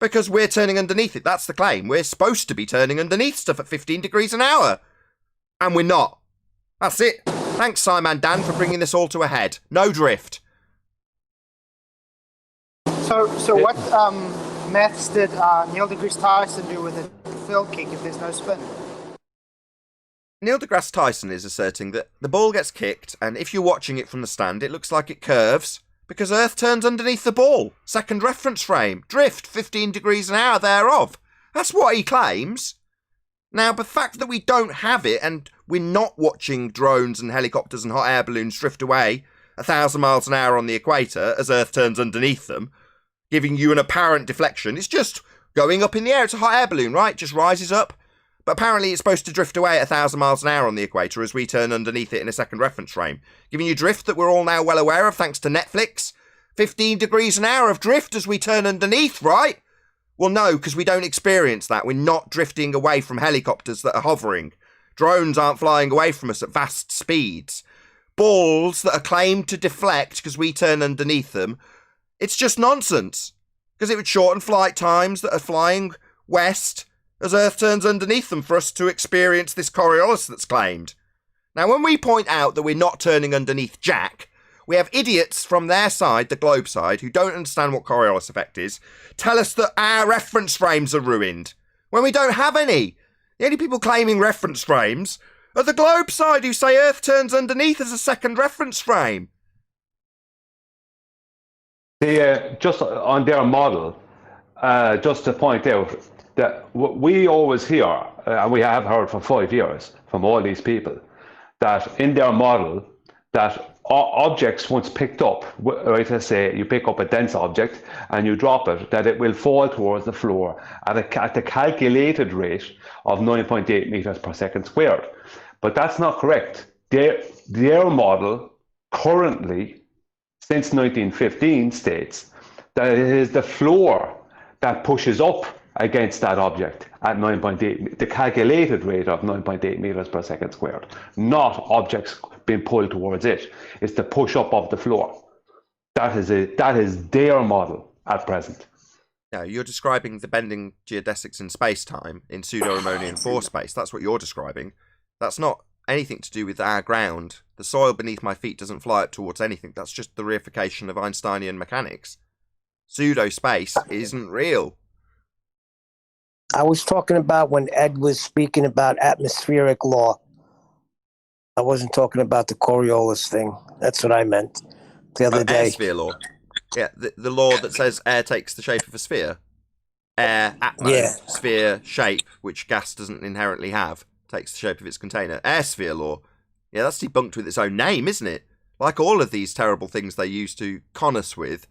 because we're turning underneath it. That's the claim. We're supposed to be turning underneath stuff at 15 degrees an hour. And we're not. That's it. Thanks, Simon Dan, for bringing this all to a head. No drift. So what maths did Neil deGrasse Tyson do with a field kick if there's no spin? Neil deGrasse Tyson is asserting that the ball gets kicked, and if you're watching it from the stand, it looks like it curves, because Earth turns underneath the ball. Second reference frame. Drift, 15 degrees an hour thereof. That's what he claims. Now, the fact that we don't have it, and we're not watching drones and helicopters and hot air balloons drift away 1,000 miles an hour on the equator as Earth turns underneath them, giving you an apparent deflection, it's just going up in the air. It's a hot air balloon, right? Just rises up. But apparently it's supposed to drift away at 1,000 miles an hour on the equator as we turn underneath it in a second reference frame, giving you drift that we're all now well aware of thanks to Netflix 15 degrees an hour of drift as we turn underneath, right? Well, no, because we don't experience that. We're not drifting away from helicopters that are hovering. Drones aren't flying away from us at vast speeds. Balls that are claimed to deflect because we turn underneath them, it's just nonsense. Because it would shorten flight times that are flying west as Earth turns underneath them for us to experience this Coriolis that's claimed. Now, when we point out that we're not turning underneath Jack, we have idiots from their side, the globe side, who don't understand what Coriolis effect is, tell us that our reference frames are ruined, when we don't have any. The only people claiming reference frames are the globe side, who say Earth turns underneath as a second reference frame. Just on their model, just to point out that we always hear, and we have heard for 5 years from all these people, that in their model, that objects once picked up, right, let's say you pick up a dense object and you drop it, that it will fall towards the floor at the calculated rate of 9.8 meters per second squared. But that's not correct. Their model currently, since 1915, states that it is the floor that pushes up against that object at 9.8, the calculated rate of 9.8 meters per second squared, not objects being pulled towards it. It's the push up of the floor. That is their model at present. Now, you're describing the bending geodesics in space-time, in pseudo-Riemannian force space. That's what you're describing. That's not anything to do with our ground. The soil beneath my feet doesn't fly up towards anything. That's just the reification of Einsteinian mechanics. Pseudo-space isn't real. I was talking about when Ed was speaking about atmospheric law. I wasn't talking about the Coriolis thing. That's what I meant the other day. Air sphere law. Yeah, the law that says air takes the shape of a sphere. Air, sphere, shape, which gas doesn't inherently have, takes the shape of its container. Air sphere law. Yeah, that's debunked with its own name, isn't it? Like all of these terrible things they use to con us with,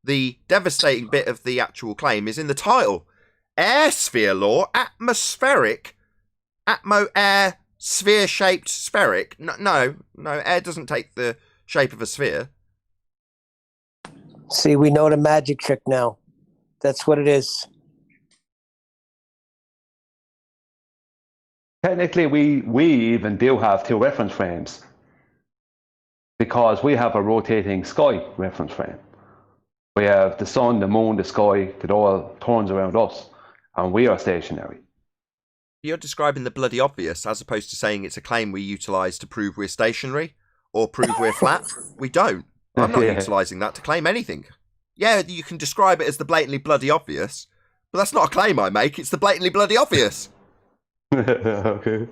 the devastating bit of the actual claim is in the title. Air sphere law, atmospheric, air, sphere-shaped spheric. No, air doesn't take the shape of a sphere. See, we know the magic trick now. That's what it is. Technically, we even do have two reference frames because we have a rotating sky reference frame. We have the sun, the moon, the sky, it all turns around us, and we are stationary. You're describing the bloody obvious as opposed to saying it's a claim we utilise to prove we're stationary or prove we're flat. We don't. I'm not utilising that to claim anything. Yeah, you can describe it as the blatantly bloody obvious, but that's not a claim I make. It's the blatantly bloody obvious. Okay.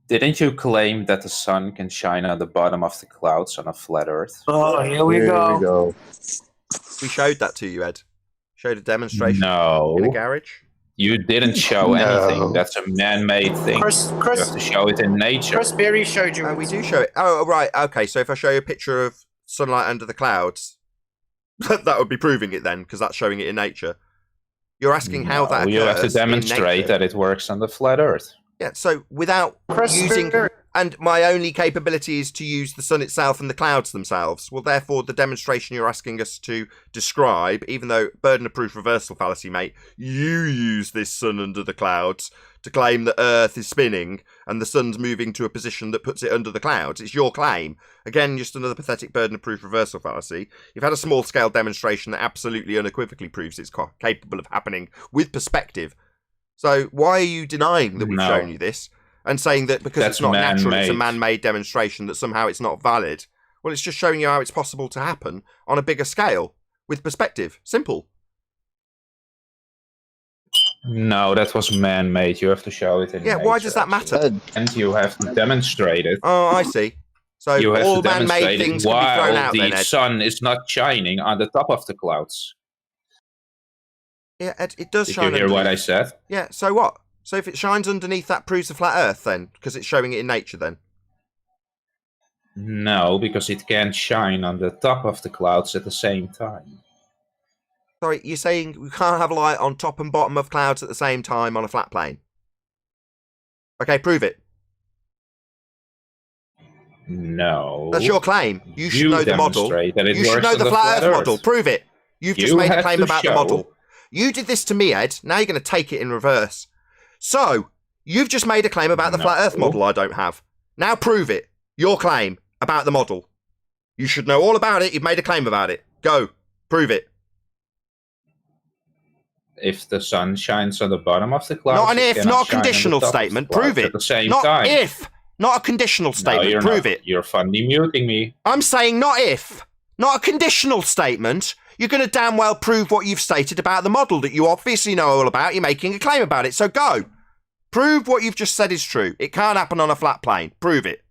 Didn't you claim that the sun can shine at the bottom of the clouds on a flat Earth? Oh, here we go. We showed that to you, Ed. Showed a demonstration No. in a garage. You didn't show anything. That's a man-made thing. Chris, You have to show it in nature. Chris Berry showed you. Oh, we do show it. Oh, right. Okay, so if I show you a picture of sunlight under the clouds, that would be proving it then, because that's showing it in nature. You're asking how that occurs. You have to demonstrate that it works on the flat Earth. Yeah, so without Chris using... Berry. And my only capability is to use the sun itself and the clouds themselves. Well, therefore, the demonstration you're asking us to describe, even though burden of proof reversal fallacy, mate, you use this sun under the clouds to claim that Earth is spinning and the sun's moving to a position that puts it under the clouds. It's your claim. Again, just another pathetic burden of proof reversal fallacy. You've had a small-scale demonstration that absolutely unequivocally proves it's capable of happening with perspective. So why are you denying that we've shown you this? And saying that because it's not natural, it's a man-made demonstration, that somehow it's not valid. Well, it's just showing you how it's possible to happen on a bigger scale, with perspective. Simple. No, that was man-made. You have to show it in nature. Yeah, why does that matter? And you have to demonstrate it. Oh, I see. So you have all to man-made demonstrate things it can be thrown while out then, the Ed. sun is not shining on the top of the clouds. Yeah, Ed, it does Did shine you hear what underneath. I said? Yeah, so what? So if it shines underneath, that proves a flat Earth then? Because it's showing it in nature then? No, because it can't shine on the top of the clouds at the same time. Sorry, you're saying we can't have light on top and bottom of clouds at the same time on a flat plane? Okay, prove it. No. That's your claim. You should know the model. That it you should works know on the flat Earth model. Prove it. You've just made a claim about the model. You did this to me, Ed. Now you're going to take it in reverse. So, you've just made a claim about the flat Earth model I don't have. Now prove it. Your claim about the model. You should know all about it. You've made a claim about it. Go. Prove it. If the sun shines on the bottom of the clouds... Not an if, not a conditional statement. Prove it. At the same not time. If. Not a conditional statement. No, Prove it. You're funny muting me. I'm saying not if. Not a conditional statement. You're going to damn well prove what you've stated about the model that you obviously know all about. You're making a claim about it. So go. Prove what you've just said is true. It can't happen on a flat plane. Prove it.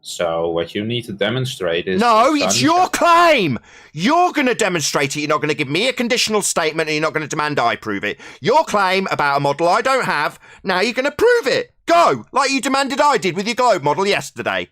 So what you need to demonstrate is... No, it's your claim! You're going to demonstrate it. You're not going to give me a conditional statement and you're not going to demand I prove it. Your claim about a model I don't have, now you're going to prove it. Go! Like you demanded I did with your globe model yesterday.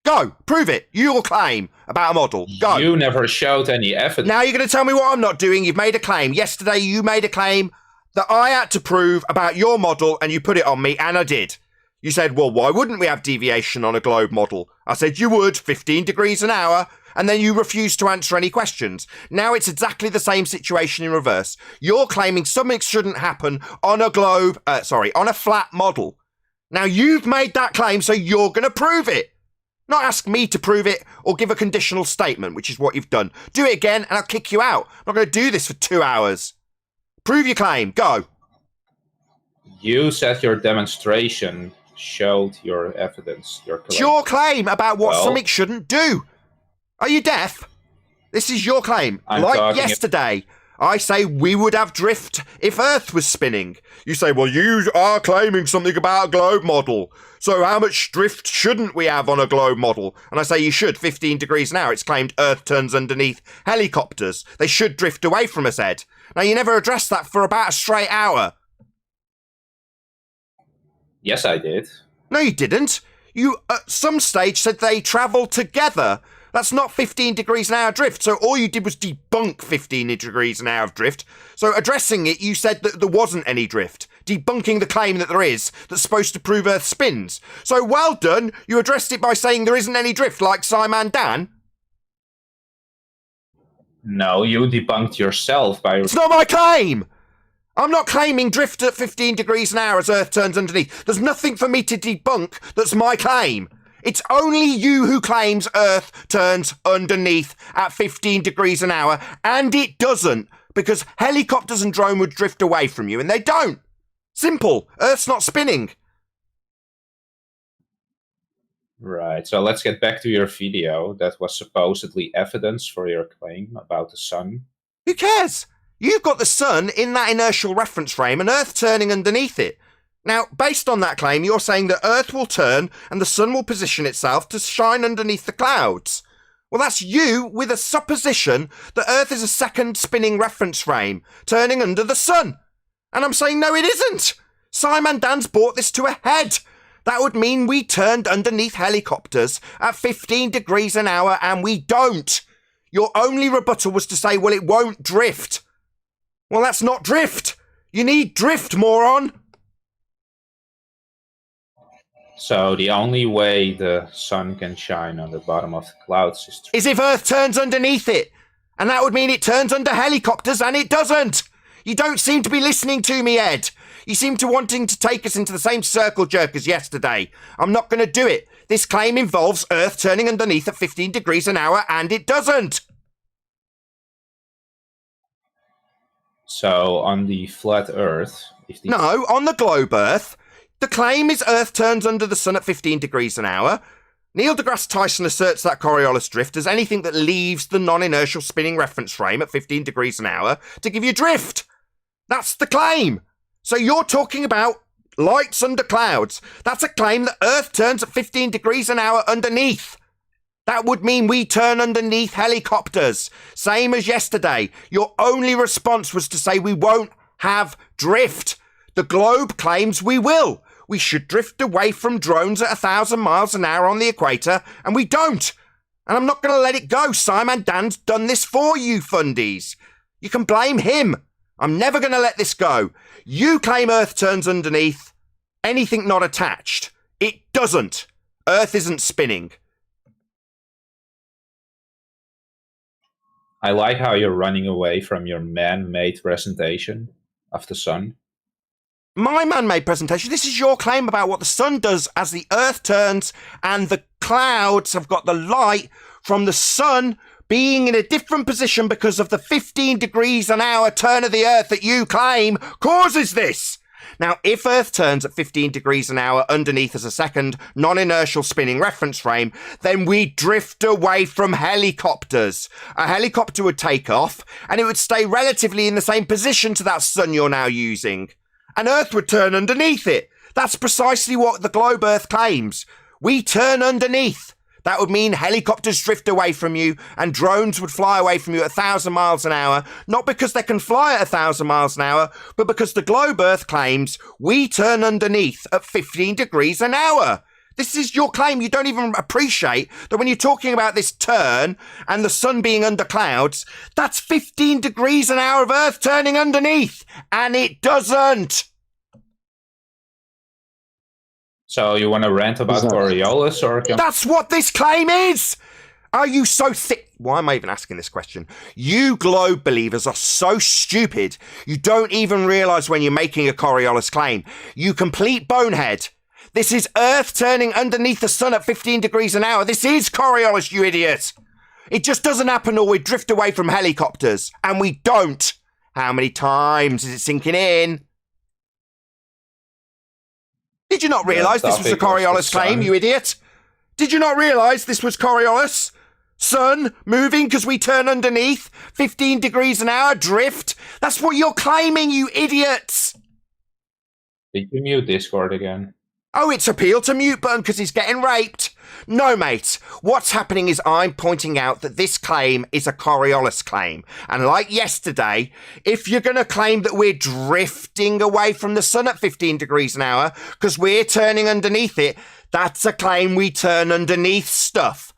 Go! Prove it. Your claim about a model. Go! You never showed any evidence. Now you're going to tell me what I'm not doing. You've made a claim. Yesterday you made a claim that I had to prove about your model and you put it on me, and I did. You said, well, why wouldn't we have deviation on a globe model? I said you would, 15 degrees an hour, and then you refused to answer any questions. Now it's exactly the same situation in reverse. You're claiming something shouldn't happen on a globe, on a flat model. Now you've made that claim, so you're going to prove it. Not ask me to prove it or give a conditional statement, which is what you've done. Do it again and I'll kick you out. I'm not going to do this for 2 hours. Prove your claim. Go. You said your demonstration showed your evidence, your claim. It's your claim about what something shouldn't do. Are you deaf? This is your claim. Like yesterday, I say we would have drift if Earth was spinning. You say, well, you are claiming something about a globe model. So how much drift shouldn't we have on a globe model? And I say you should, 15 degrees an hour. It's claimed Earth turns underneath helicopters. They should drift away from us, Ed. Now, you never addressed that for about a straight hour. Yes, I did. No, you didn't. You, at some stage, said they travel together. That's not 15 degrees an hour drift. So all you did was debunk 15 degrees an hour of drift. So addressing it, you said that there wasn't any drift. Debunking the claim that there is, that's supposed to prove Earth spins. So well done. You addressed it by saying there isn't any drift, like Simon Dan. No, you debunked yourself by... It's not my claim! I'm not claiming drift at 15 degrees an hour as Earth turns underneath. There's nothing for me to debunk that's my claim. It's only you who claims Earth turns underneath at 15 degrees an hour, and it doesn't, because helicopters and drone would drift away from you, and they don't. Simple. Earth's not spinning. Right, so let's get back to your video that was supposedly evidence for your claim about the sun. Who cares? You've got the sun in that inertial reference frame and Earth turning underneath it. Now, based on that claim, you're saying that Earth will turn and the sun will position itself to shine underneath the clouds. Well, that's you with a supposition that Earth is a second spinning reference frame, turning under the sun. And I'm saying, no, it isn't. Simon Dan's brought this to a head. That would mean we turned underneath helicopters at 15 degrees an hour, and we don't. Your only rebuttal was to say, well, it won't drift. Well, that's not drift. You need drift, moron. So the only way the sun can shine on the bottom of the clouds is if Earth turns underneath it. And that would mean it turns under helicopters, and it doesn't. You don't seem to be listening to me, Ed. You seem to wanting to take us into the same circle jerk as yesterday. I'm not going to do it. This claim involves Earth turning underneath at 15 degrees an hour, and it doesn't. So on the flat Earth... No, on the globe Earth, the claim is Earth turns under the sun at 15 degrees an hour. Neil deGrasse Tyson asserts that Coriolis drift as anything that leaves the non-inertial spinning reference frame at 15 degrees an hour to give you drift. That's the claim. So you're talking about lights under clouds. That's a claim that Earth turns at 15 degrees an hour underneath. That would mean we turn underneath helicopters. Same as yesterday. Your only response was to say we won't have drift. The globe claims we will. We should drift away from drones at 1,000 miles an hour on the equator, and we don't. And I'm not going to let it go. Simon Dan's done this for you, fundies. You can blame him. I'm never going to let this go. You claim Earth turns underneath. anything not attached. It doesn't. Earth isn't spinning. I like how you're running away from your man-made presentation of the sun. My man-made presentation, this is your claim about what the sun does as the Earth turns and the clouds have got the light from the sun being in a different position because of the 15 degrees an hour turn of the Earth that you claim causes this. Now, if Earth turns at 15 degrees an hour underneath as a second non-inertial spinning reference frame, then we drift away from helicopters. A helicopter would take off and it would stay relatively in the same position to that sun you're now using. And Earth would turn underneath it. That's precisely what the globe Earth claims. We turn underneath. That would mean helicopters drift away from you and drones would fly away from you at 1,000 miles an hour, not because they can fly at 1,000 miles an hour, but because the globe Earth claims we turn underneath at 15 degrees an hour. This is your claim. You don't even appreciate that when you're talking about this turn and the sun being under clouds, that's 15 degrees an hour of Earth turning underneath, and it doesn't. So you want to rant about Coriolis, or That's what this claim is! Are you so thick? Why am I even asking this question? You globe believers are so stupid, you don't even realise when you're making a Coriolis claim. You complete bonehead. This is Earth turning underneath the sun at 15 degrees an hour. This is Coriolis, you idiot. It just doesn't happen or we drift away from helicopters. And we don't. How many times is it sinking in? Did you not realise this was a Coriolis claim, you idiot? Did you not realise this was Coriolis? Sun moving because we turn underneath, 15 degrees an hour, drift. That's what you're claiming, you idiots. Did you mute Discord again? Oh, it's appeal to mute button because he's getting raped. No, mate. What's happening is I'm pointing out that this claim is a Coriolis claim. And like yesterday, if you're going to claim that we're drifting away from the sun at 15 degrees an hour because we're turning underneath it, that's a claim we turn underneath stuff.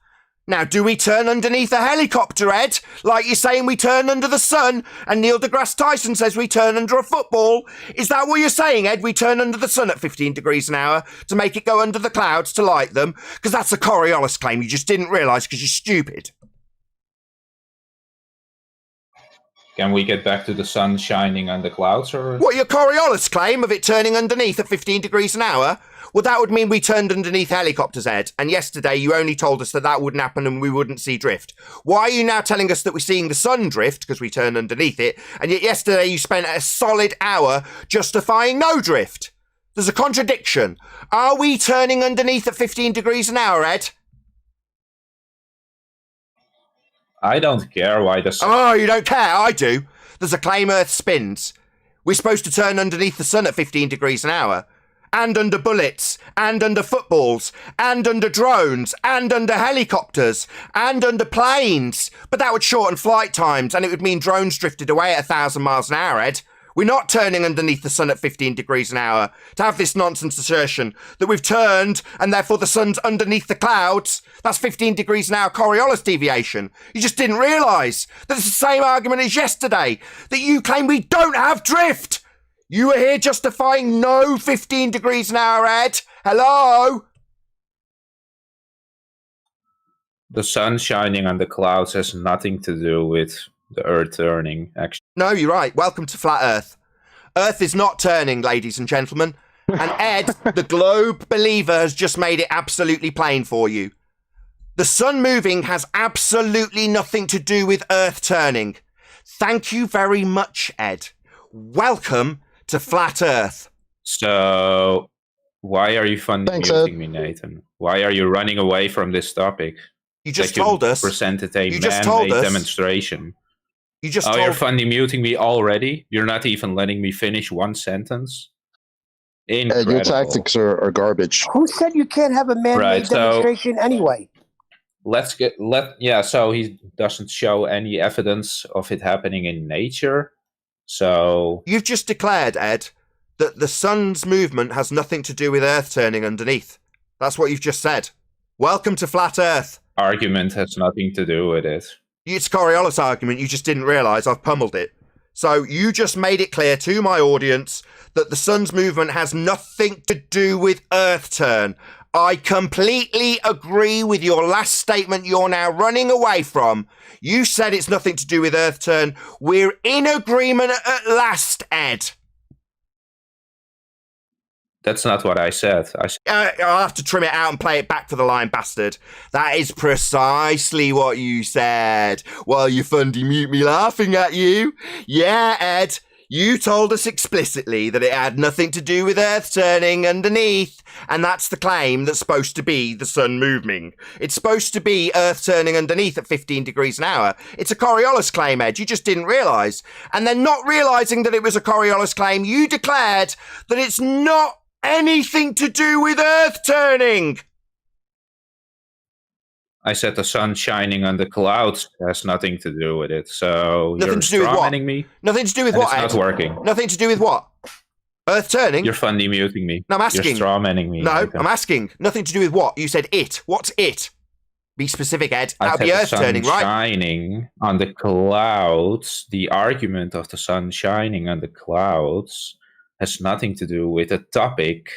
Now, do we turn underneath a helicopter, Ed? Like you're saying we turn under the sun and Neil deGrasse Tyson says we turn under a football? Is that what you're saying, Ed? We turn under the sun at 15 degrees an hour to make it go under the clouds to light them? Because that's a Coriolis claim you just didn't realise because you're stupid. Can we get back to the sun shining on the clouds? Or what, your Coriolis claim of it turning underneath at 15 degrees an hour? Well, that would mean we turned underneath helicopters, Ed. And yesterday you only told us that that wouldn't happen and we wouldn't see drift. Why are you now telling us that we're seeing the sun drift because we turned underneath it? And yet yesterday you spent a solid hour justifying no drift. There's a contradiction. Are we turning underneath at 15 degrees an hour, Ed? I don't care why the sun... Oh, you don't care? I do. There's a claim Earth spins. We're supposed to turn underneath the sun at 15 degrees an hour. And under bullets, and under footballs, and under drones, and under helicopters, and under planes. But that would shorten flight times, and it would mean drones drifted away at 1,000 miles an hour, Ed. We're not turning underneath the sun at 15 degrees an hour. To have this nonsense assertion that we've turned, and therefore the sun's underneath the clouds, that's 15 degrees an hour Coriolis deviation. You just didn't realise that it's the same argument as yesterday, that you claim we don't have drift. You were here justifying no 15 degrees an hour, Ed. Hello? The sun shining on the clouds has nothing to do with the Earth turning, actually. No, you're right. Welcome to Flat Earth. Earth is not turning, ladies and gentlemen. And Ed, the globe believer, has just made it absolutely plain for you. The sun moving has absolutely nothing to do with Earth turning. Thank you very much, Ed. Welcome to Flat Earth. So, why are you muting me, Nathan? Why are you running away from this topic? You just told us. Presented a man-made demonstration. You just you're funny muting me already? You're not even letting me finish one sentence? Incredible. Your tactics are garbage. Who said you can't have a man-made demonstration anyway? So he doesn't show any evidence of it happening in nature. So you've just declared, Ed, that the sun's movement has nothing to do with Earth turning underneath. That's what you've just said. Welcome to Flat Earth. Argument has nothing to do with it. It's Coriolis argument. You just didn't realise I've pummeled it. So you just made it clear to my audience that the sun's movement has nothing to do with Earth turn. I completely agree with your last statement you're now running away from. You said it's nothing to do with Earth turn. We're in agreement at last, Ed. That's not what I said. I'll have to trim it out and play it back for the lying bastard. That is precisely what you said. Well, you fundy mute me laughing at you. Yeah, Ed, you told us explicitly that it had nothing to do with Earth turning underneath, and that's the claim that's supposed to be the sun moving. It's supposed to be Earth turning underneath at 15 degrees an hour. It's a Coriolis claim, Ed. You just didn't realise. And then not realising that it was a Coriolis claim, you declared that it's not anything to do with Earth turning. I said the sun shining on the clouds has nothing to do with it. So nothing you're to do with what? me. Nothing to do with what, Ed? It's not working. Nothing to do with what? Earth turning? You're funny muting me. No, I'm asking. You're strawmanning me. No, I'm asking. Nothing to do with what? You said it. What's it? Be specific, Ed. That'll be Earth turning, right? Shining on the clouds. The argument of the sun shining on the clouds has nothing to do with the topic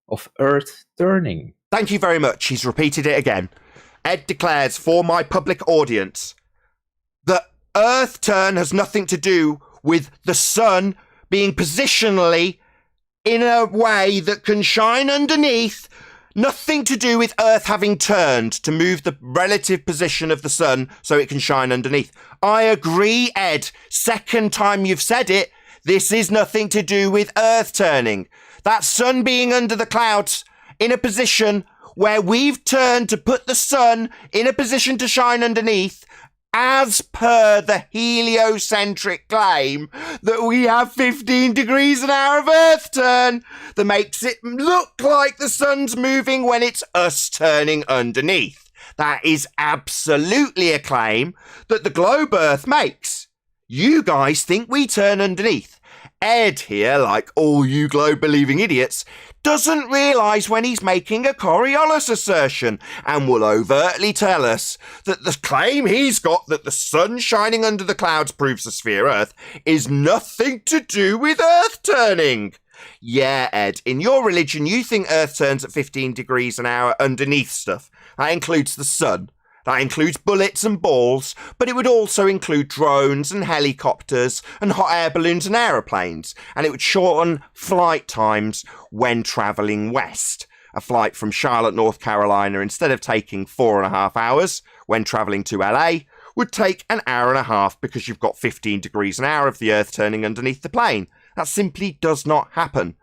of Earth turning. Thank you very much. He's repeated it again. Ed declares for my public audience that Earth turn has nothing to do with the sun being positionally in a way that can shine underneath. Nothing to do with Earth having turned to move the relative position of the sun so it can shine underneath. I agree, Ed. Second time you've said it. This is nothing to do with Earth turning. That sun being under the clouds in a position where we've turned to put the sun in a position to shine underneath, as per the heliocentric claim that we have 15 degrees an hour of Earth turn that makes it look like the sun's moving when it's us turning underneath. That is absolutely a claim that the globe Earth makes. You guys think we turn underneath. Ed here, like all you globe-believing idiots, doesn't realise when he's making a Coriolis assertion and will overtly tell us that the claim he's got that the sun shining under the clouds proves the sphere Earth is nothing to do with Earth turning. Yeah, Ed, in your religion you think Earth turns at 15 degrees an hour underneath stuff. That includes the sun. That includes bullets and balls, but it would also include drones and helicopters and hot air balloons and aeroplanes, and it would shorten flight times when travelling west. A flight from Charlotte, North Carolina, instead of taking 4.5 hours when travelling to LA, would take an hour and a half because you've got 15 degrees an hour of the Earth turning underneath the plane. That simply does not happen.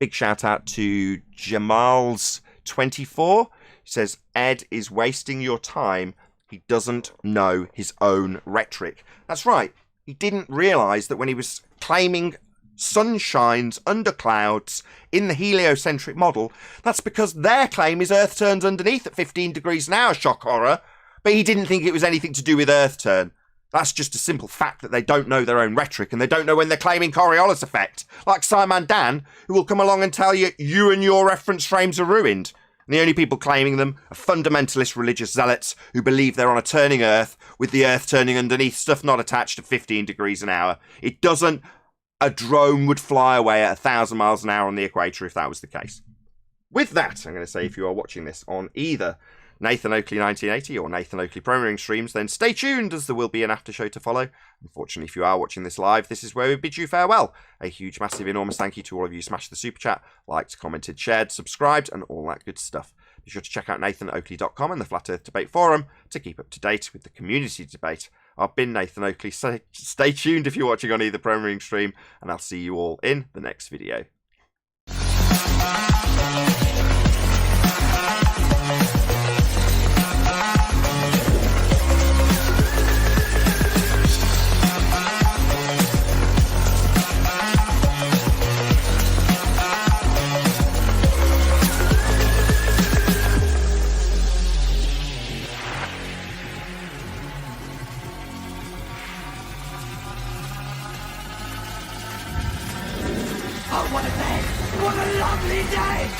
Big shout out to Jamal's24. Says, Ed is wasting your time. He doesn't know his own rhetoric. That's right. He didn't realise that when he was claiming sun shines under clouds in the heliocentric model, that's because their claim is Earth turns underneath at 15 degrees an hour, shock horror. But he didn't think it was anything to do with Earth turn. That's just a simple fact that they don't know their own rhetoric and they don't know when they're claiming Coriolis effect. Like Simon Dan, who will come along and tell you you and your reference frames are ruined. And the only people claiming them are fundamentalist religious zealots who believe they're on a turning Earth with the Earth turning underneath, stuff not attached at 15 degrees an hour. It doesn't. A drone would fly away at 1,000 miles an hour on the equator if that was the case. With that, I'm going to say if you are watching this on either Nathan Oakley 1980 or Nathan Oakley Programming streams, then stay tuned as there will be an after show to follow. Unfortunately, if you are watching this live, this is where we bid you farewell. A huge, massive, enormous thank you to all of you who smashed the super chat, liked, commented, shared, subscribed, and all that good stuff. Be sure to check out nathanoakley.com and the Flat Earth Debate Forum to keep up to date with the community debate. I've been Nathan Oakley. Stay tuned if you're watching on either programming stream, and I'll see you all in the next video. Oh, what a day! What a lovely day!